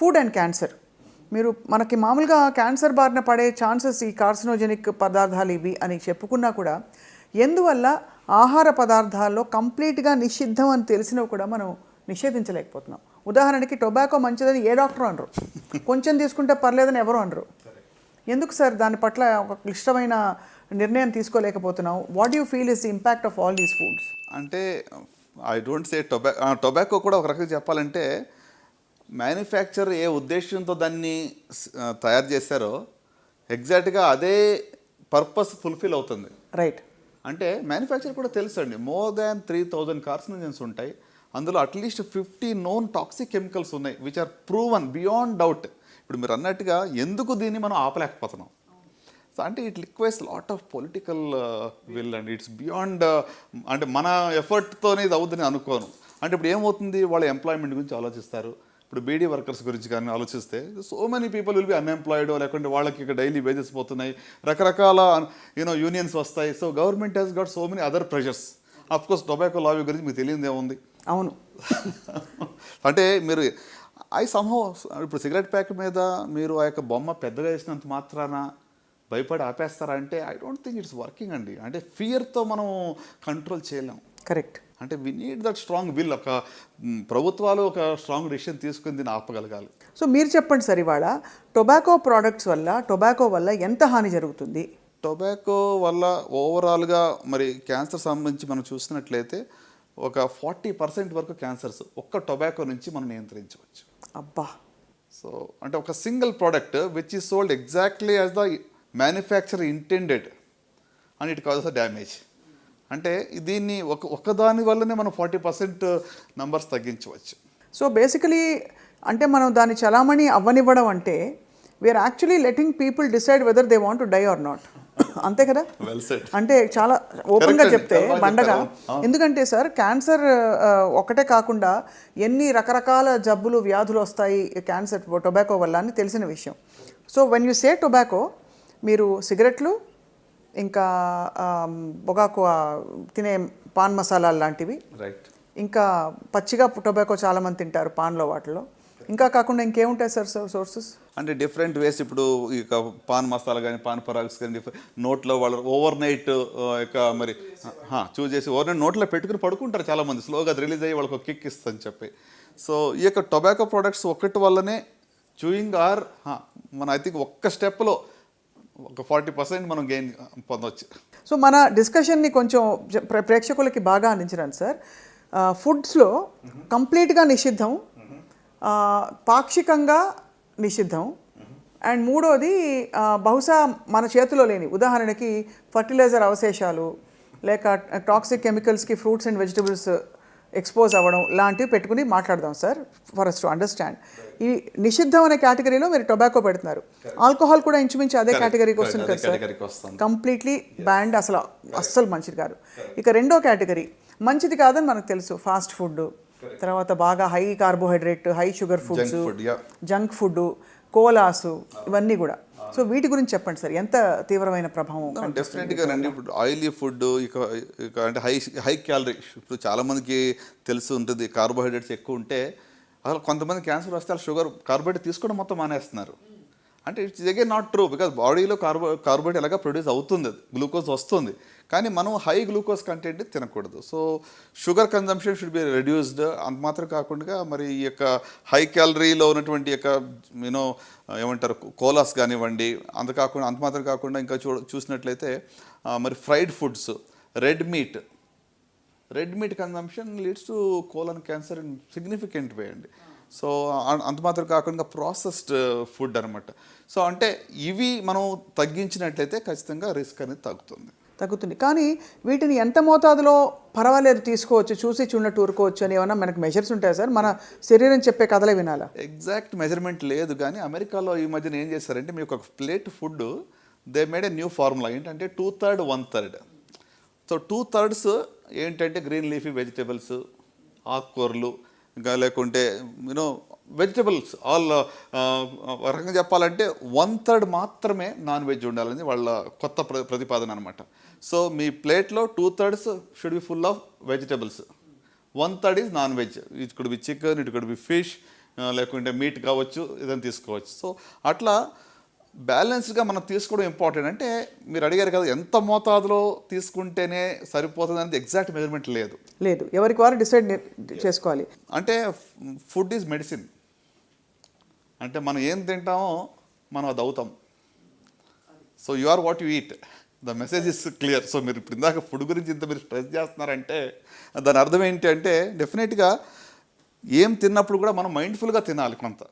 Food and cancer. మీరు మనకి మామూలుగా క్యాన్సర్ బారిన పడే ఛాన్సెస్ ఈ కార్సినోజెనిక్ పదార్థాలు ఇవి అని చెప్పుకున్నా కూడా ఎందువల్ల ఆహార పదార్థాల్లో కంప్లీట్గా నిషిద్ధం అని తెలిసినవి కూడా మనం నిషేధించలేకపోతున్నాం. ఉదాహరణకి టొబాకో మంచిదని ఏ డాక్టర్ అనరు, కొంచెం తీసుకుంటే పర్లేదని ఎవరు అనరు. ఎందుకు సార్ దాని పట్ల ఒక క్లిష్టమైన నిర్ణయం తీసుకోలేకపోతున్నాం? What you feel is the impact of all these foods? అంటే ఐ డోంట్ సే టొబాకో కూడా ఒక రకంగా చెప్పాలంటే మ్యానుఫ్యాక్చర్ ఏ ఉద్దేశంతో దాన్ని తయారు చేశారో ఎగ్జాక్ట్గా అదే పర్పస్ ఫుల్ఫిల్ అవుతుంది. రైట్. అంటే మ్యానుఫ్యాక్చర్ కూడా తెలుసు అండి, మోర్ దాన్ 3000 కార్సినోజన్స్ ఉంటాయి. అందులో అట్లీస్ట్ 50 నోన్ టాక్సిక్ కెమికల్స్ ఉన్నాయి which are proven beyond doubt. ఇప్పుడు మీరు అన్నట్టుగా ఎందుకు దీన్ని మనం ఆపలేకపోతున్నాం? సో అంటే it requires lot of political will and it's beyond, అంటే మన ఎఫర్ట్తోనే ఇది అవుతుందని అనుకోను. అంటే ఇప్పుడు ఏమవుతుంది, వాళ్ళ ఎంప్లాయ్మెంట్ గురించి ఆలోచిస్తారు. ఇప్పుడు బీడీ వర్కర్స్ గురించి కానీ ఆలోచిస్తే so many people will be unemployed, లేకుంటే వాళ్ళకి ఇక్కడ డైలీ వేజెస్ పోతున్నాయి, రకరకాల యూనియన్స్ వస్తాయి. So government has got so many other pressures. Of course tobacco lobby గురించి మీకు తెలియదు ఏముంది. అవును. అంటే మీరు ఇప్పుడు సిగరెట్ ప్యాక్ మీద మీరు ఆ యొక్క బొమ్మ పెద్దగా వేసినంత మాత్రాన భయపడి ఆపేస్తారా అంటే I don't think it's working అండి. అంటే ఫియర్తో మనం కంట్రోల్ చేయలేం. కరెక్ట్. అంటే we need that strong will. ఒక ప్రభుత్వాలు ఒక స్ట్రాంగ్ డెసిషన్ తీసుకుని దీన్ని ఆపగలగాలి. సో మీరు చెప్పండి సార్, ఇవాళ టొబాకో ప్రోడక్ట్స్ వల్ల, టొబాకో వల్ల ఎంత హాని జరుగుతుంది? టొబాకో వల్ల ఓవరాల్గా మరి క్యాన్సర్ సంబంధించి మనం చూసినట్లయితే ఒక 40% వరకు క్యాన్సర్స్ ఒక్క టొబాకో నుంచి మనం నియంత్రించవచ్చు. అబ్బా. సో అంటే ఒక single product which is sold exactly as the manufacture intended and it causes the damage. అంటే దీన్ని ఒక్కదాని వల్లనే మనం 40% నంబర్స్ తగ్గించవచ్చు. సో బేసికలీ అంటే మనం దాన్ని చలామణి అవ్వనివ్వడం అంటే we are actually letting people decide whether they want to die or not. అంతే కదా? అంటే చాలా ఓపెన్గా చెప్తే బండగా. ఎందుకంటే సార్ క్యాన్సర్ ఒకటే కాకుండా ఎన్ని రకరకాల జబ్బులు వ్యాధులు వస్తాయి క్యాన్సర్ టొబాకో వల్ల అని తెలిసిన విషయం. So when you say tobacco, మీరు సిగరెట్లు, ఇంకా పొగాకు తినే పాన్ మసాలాలు లాంటివి, రైట్, ఇంకా పచ్చిగా టొబాకో చాలామంది తింటారు పాన్లో, వాటిలో ఇంకా కాకుండా ఇంకేముంటాయి సార్ సోర్సెస్? అంటే డిఫరెంట్ వేస్. ఇప్పుడు ఇక పాన్ మసాలా కానీ పాన్ పరాగ్స్ కానీ నోట్లో వాళ్ళు ఓవర్ నైట్ ఇక మరి చూజ్ చేసి ఓవర్ నైట్ నోట్లో పెట్టుకుని పడుకుంటారు చాలామంది, స్లోగా అది రిలీజ్ అయ్యి వాళ్ళకి ఒక కిక్ ఇస్తుందని చెప్పి. సో ఈ యొక్క టొబాకో ప్రోడక్ట్స్ ఒక్కటి వల్లనే చూయింగ్ ఆర్ మన ఐ థింక్ ఒక్క స్టెప్లో ఒక 40% మనం గెయిన్ పొందవచ్చు. సో మన డిస్కషన్ని కొంచెం ప్రేక్షకులకి బాగా అందించడానికి సార్, ఫుడ్స్లో కంప్లీట్గా నిషిద్ధం, పాక్షికంగా నిషిద్ధం, అండ్ మూడోది బహుశా మన చేతిలో లేని, ఉదాహరణకి ఫర్టిలైజర్ అవశేషాలు లేక టాక్సిక్ కెమికల్స్కి ఫ్రూట్స్ అండ్ వెజిటబుల్స్ ఎక్స్పోజ్ అవ్వడం లాంటివి పెట్టుకుని మాట్లాడదాం sir, for us to understand. ఈ నిషిద్ధం అనే కేటగిరీలో మీరు టొబాకో పెడుతున్నారు, ఆల్కహాల్ కూడా ఇంచుమించు అదే కేటగిరీకి వస్తుంది కదా సార్, కంప్లీట్లీ బ్యాండ్, అస్సలు మంచిది కాదు. ఇక రెండో కేటగిరీ మంచిది కాదని మనకు తెలుసు, ఫాస్ట్ ఫుడ్, తర్వాత బాగా high carbohydrate, high sugar foods, junk food, colas, ఇవన్నీ కూడా. సో వీటి గురించి చెప్పండి సార్, ఎంత తీవ్రమైన ప్రభావం? డెఫినెట్గా రండి. ఇప్పుడు ఆయిలీ ఫుడ్ ఇక అంటే హై క్యాలరీ, ఇప్పుడు చాలామందికి తెలిసి ఉంటుంది కార్బోహైడ్రేట్స్ ఎక్కువ ఉంటే అసలు కొంతమంది క్యాన్సర్ వస్తే కార్బోహైడ్రేట్ తీసుకోవడం మొత్తం మానేస్తున్నారు. అంటే it's again not true, because బాడీలో కార్బోహైడ్రేట్ ఎలాగా ప్రొడ్యూస్ అవుతుంది, గ్లూకోజ్ వస్తుంది, కానీ మనం హై గ్లూకోజ్ కంటెంట్ తినకూడదు. So sugar consumption should be reduced. అంత మాత్రం కాకుండా మరి ఈ యొక్క హై క్యాలరీలో ఉన్నటువంటి యొక్క ఏమంటారు కోలాస్ కానివ్వండి, అంత మాత్రం కాకుండా ఇంకా చూసినట్లయితే మరి fried foods, red meat consumption leads to colon cancer in significant way అండి. సో అంత మాత్రం కాకుండా ప్రాసెస్డ్ ఫుడ్ అనమాట. సో అంటే ఇవి మనం తగ్గించినట్లయితే ఖచ్చితంగా రిస్క్ అనేది తగ్గుతుంది. కానీ వీటిని ఎంత మోతాదులో పర్వాలేదు తీసుకోవచ్చు, చూసి చూడనట్టు ఊరుకోవచ్చు అని ఏమన్నా మనకు మెజర్స్ ఉంటాయా సార్? మన శరీరం చెప్పే కథలే వినాలా? ఎగ్జాక్ట్ మెజర్మెంట్ లేదు, కానీ అమెరికాలో ఈ మధ్యన ఏం చేశారంటే మీకు ఒక plate food they made a new formula. ఏంటంటే 2/3, 1/3. సో 2/3 ఏంటంటే గ్రీన్ లీఫీ వెజిటేబుల్స్, ఆకుకూరలు, ఇంకా లేకుంటే వెజిటబుల్స్ ఆల్. రకంగా చెప్పాలంటే 1/3 మాత్రమే నాన్ వెజ్ ఉండాలని వాళ్ళ కొత్త ప్రతిపాదన అనమాట. సో మీ ప్లేట్లో 2/3 should be full of vegetables, 1/3 is non veg. It could be chicken, it could be fish, లేకుంటే మీట్ కావచ్చు, ఏదైనా తీసుకోవచ్చు. సో అట్లా బ్యాలెన్స్డ్గా మనం తీసుకోవడం ఇంపార్టెంట్. అంటే మీరు అడిగారు కదా ఎంత మోతాదులో తీసుకుంటేనే సరిపోతుంది అనేది ఎగ్జాక్ట్ మెజర్మెంట్ లేదు. లేదు, ఎవరికి వారు డిసైడ్ చేసుకోవాలి. అంటే ఫుడ్ ఈజ్ మెడిసిన్. అంటే మనం ఏం తింటామో మనం అది అవుతాం. So you are what you eat. The message is clear. So మీరు ఇప్పుడు ఇందాక ఫుడ్ గురించి ఇంత మీరు స్ట్రెస్ చేస్తున్నారంటే దాని అర్థం ఏంటి అంటే డెఫినెట్గా ఏం తిన్నప్పుడు కూడా మనం మైండ్ఫుల్గా తినాలి కొంత.